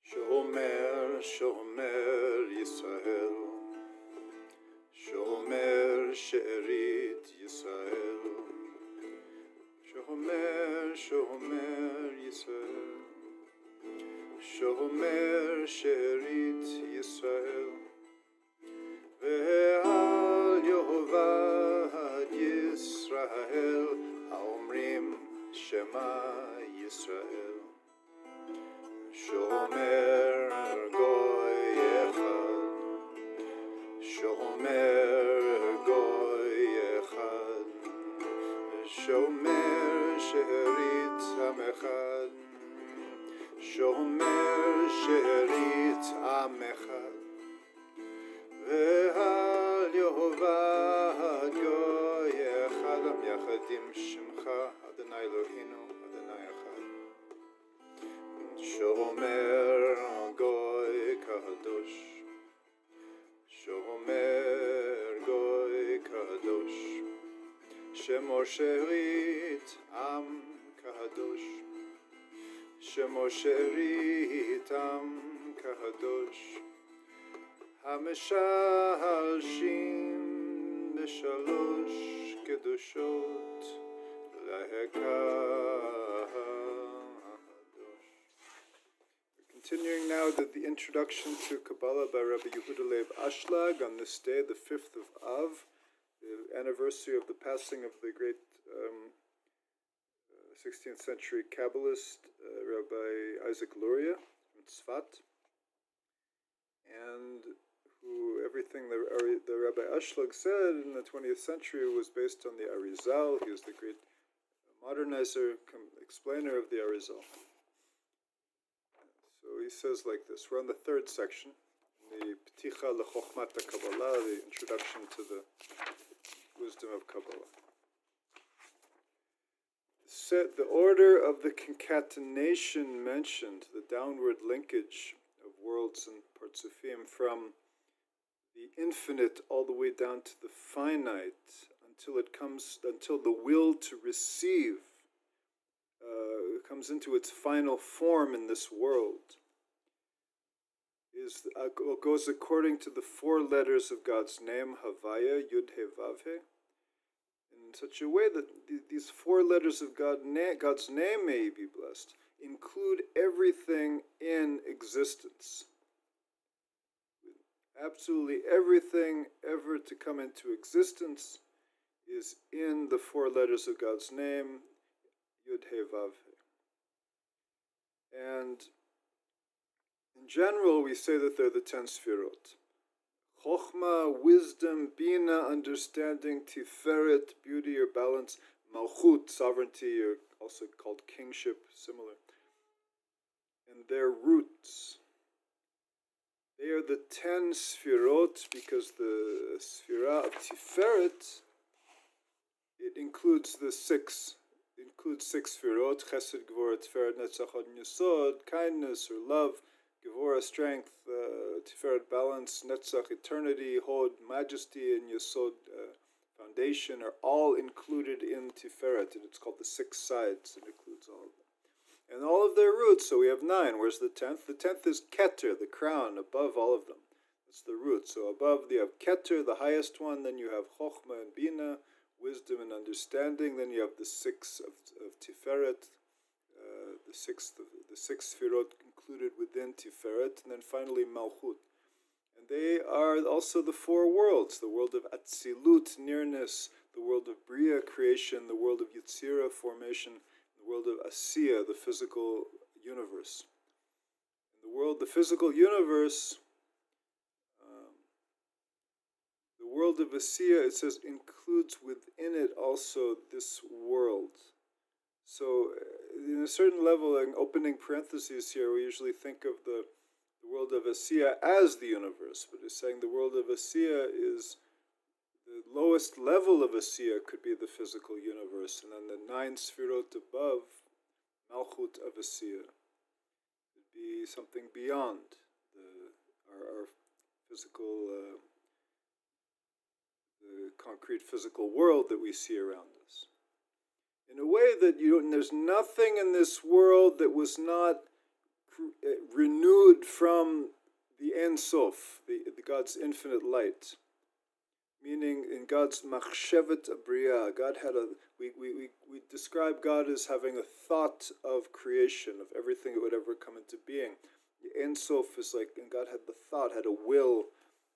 Shomer, Shomer Yisrael, Shomer She'erit Yisrael, Shomer, Shomer Yisrael, Shomer She'erit Yisrael, Ve'al Yehovad Yisrael, Haomrim Shema Yisrael. Shomer Goy Echad, Shomer Goy Echad, Shomer She'erit Am Echad, Shomer She'erit Am Echad, Ve'al Yehovad Goy Echad, Am Yachadim Shemcha, Adonai Eloheinu, Adonai Echad. Shomer Goy Kadosh, Shomer Goy Kadosh, Shemo She'erit Am Kadosh, Shemo She'erit Am Kadosh, HaMeshalshim B'Shalosh Kedushot Lehekah. Continuing now the introduction to Kabbalah by Rabbi Yehuda Ashlag on this day, the 5th of Av, the anniversary of the passing of the great 16th century Kabbalist Rabbi Isaac Luria from Tzfat, and who everything the Rabbi Ashlag said in the 20th century was based on the Arizal. He was the great modernizer, explainer of the Arizal. So he says like this. We're on the third section, the Pticha L'Chochmat Kabbala, the introduction to the Wisdom of Kabbala. The order of the concatenation mentioned, the downward linkage of worlds and partzufim from the infinite all the way down to the finite until the will to receive comes into its final form in this world, goes according to the 4 letters of God's name, Havaya, Yud He Vav He, in such a way that these 4 letters of God's name, may He be blessed, include everything in existence. Absolutely everything ever to come into existence is in the 4 letters of God's name, Yud He Vav He. And in general, we say that they're the 10 Sefirot. Chokhmah, wisdom, Bina, understanding, Tiferet, beauty or balance, Malchut, sovereignty, or also called kingship, similar. And their roots. They are the 10 Sefirot because the Sefirah of Tiferet, it includes 6 Sefirot, Chesed, Gevurah, Tiferet, Netzach, Hod, Yesod, kindness or love, Gevurah, strength, Tiferet, balance, Netzach, eternity, Hod, majesty, and Yesod, foundation, are all included in Tiferet, and it's called the 6 sides. It includes all of them. And all of their roots, so we have 9. Where's the 10th? The 10th is Keter, the crown, above all of them. That's the root. So above you have Keter, the highest one, then you have Chokhmah and Bina, wisdom and understanding, then you have the 6 of Tiferet, the 6 Sefirot included within Tiferet, and then finally Malchut. And they are also the 4 worlds, the world of Atzilut, nearness, the world of Bria, creation, the world of Yetzirah, formation, the world of Asiya, the physical universe. In the physical universe, the world of Asiya, it says, includes within it also this world. So, in a certain level, in opening parentheses here, we usually think of the world of Asiya as the universe, but it's saying the world of Asiya is the lowest level of Asiya could be the physical universe, and then the 9 Sefirot above, Malchut of Asiya, would be something beyond our physical, the concrete physical world that we see around us. In a way that there's nothing in this world that was not renewed from the Ein Sof, the God's infinite light. Meaning in God's machshevet abriya, God had we describe God as having a thought of creation, of everything that would ever come into being. The Ein Sof is like, and God had the thought, had a will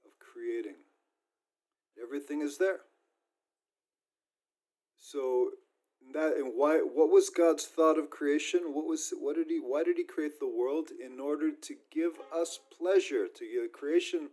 of creating. Everything is there. So what was God's thought of creation? Why did he create the world? In order to give us pleasure, to give creation.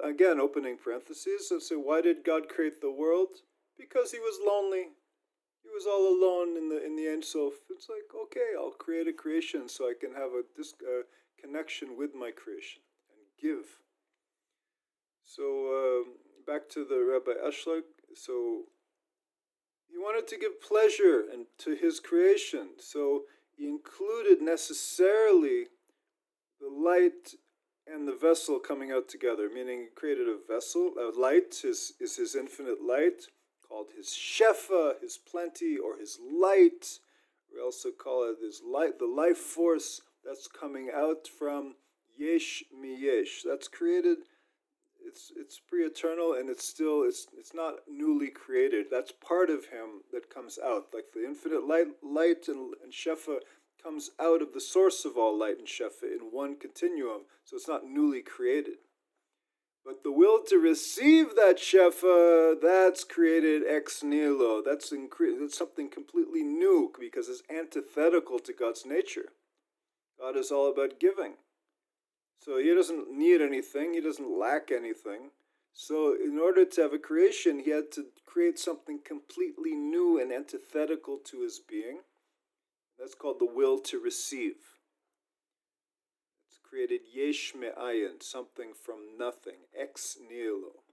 Again, opening parentheses. So why did God create the world? Because he was lonely. He was all alone in the Ein Sof. It's like, okay, I'll create a creation so I can have a connection with my creation and give. So back to the Rabbi Ashlag. So he wanted to give pleasure to his creation. So he included necessarily the light and the vessel coming out together, meaning he created a vessel. A light is his infinite light, called his shefa, his plenty, or his light. We also call it his light, the life force that's coming out from yesh mi yesh. That's created. It's pre-eternal, and it's not newly created. That's part of him that comes out, like the infinite light and shefa comes out of the source of all light and shefa in one continuum, so it's not newly created. But the will to receive that shefa, that's created ex nihilo. That's something completely new, because it's antithetical to God's nature. God is all about giving. So he doesn't need anything, he doesn't lack anything. So in order to have a creation, he had to create something completely new and antithetical to his being. That's called the will to receive. It's created yesh me'ayin, something from nothing, ex nihilo.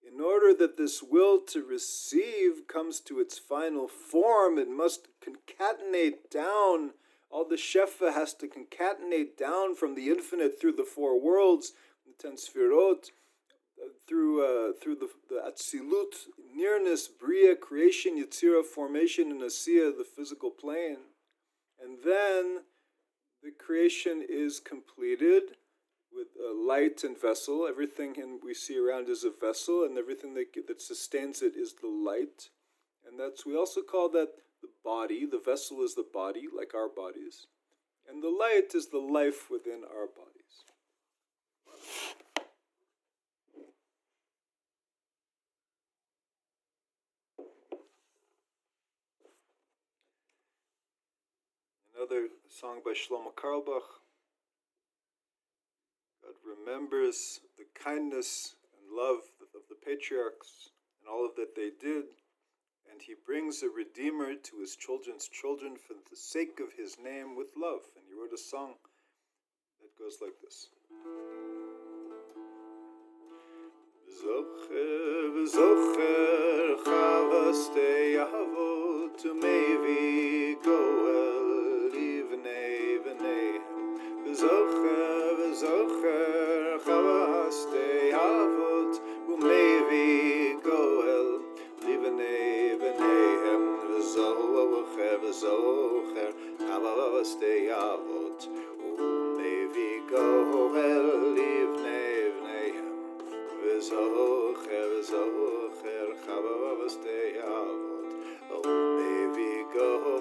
In order that this will to receive comes to its final form, it must concatenate down. All the shefa has to concatenate down from the infinite through the four worlds, the 10 Sefirot, through the Atzilut, nearness, Bria, creation, Yetzirah, formation, and Asiya, the physical plane. And then the creation is completed with a light and vessel. Everything we see around is a vessel, and everything that sustains it is the light. And we also call that the body. The vessel is the body, like our bodies. And the light is the life within our bodies. Another song by Shlomo Carlebach. God remembers the kindness and love of the patriarchs and all of that they did, and he brings a redeemer to his children's children for the sake of his name with love. And he wrote a song that goes like this. V'zocher, v'zocher, chavastei avot, u'mevi goel, livnei v'neihem. V'zocher, v'zocher, chavastei avot, u'mevi goel, livnei v'neihem. V'zocher, v'zocher, chavastei avot, u'mevi goel, livnei v'neihem. V'zocher, v'zocher, chavastei avot, u'mevi goel,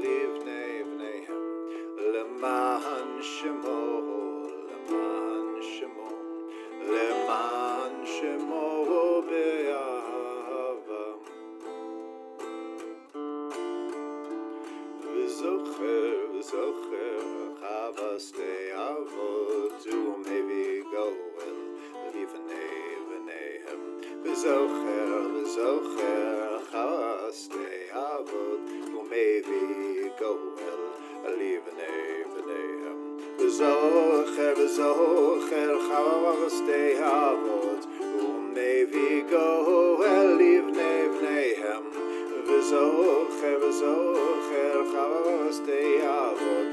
livnei v'neihem. Leman shemo, leman shemo, leman shemo be'ahava. V'zocher, v'zocher, chavastei avot, u'mevi goel, livnei v'neihem. V'zocher, v'zocher, chavastei avot, u'mevi goel, livnei v'neihem. V'zocher, v'zocher, chavastei avot, u'mevi goel, livnei v'neihem. V'zocher, v'zocher, chavastei avot,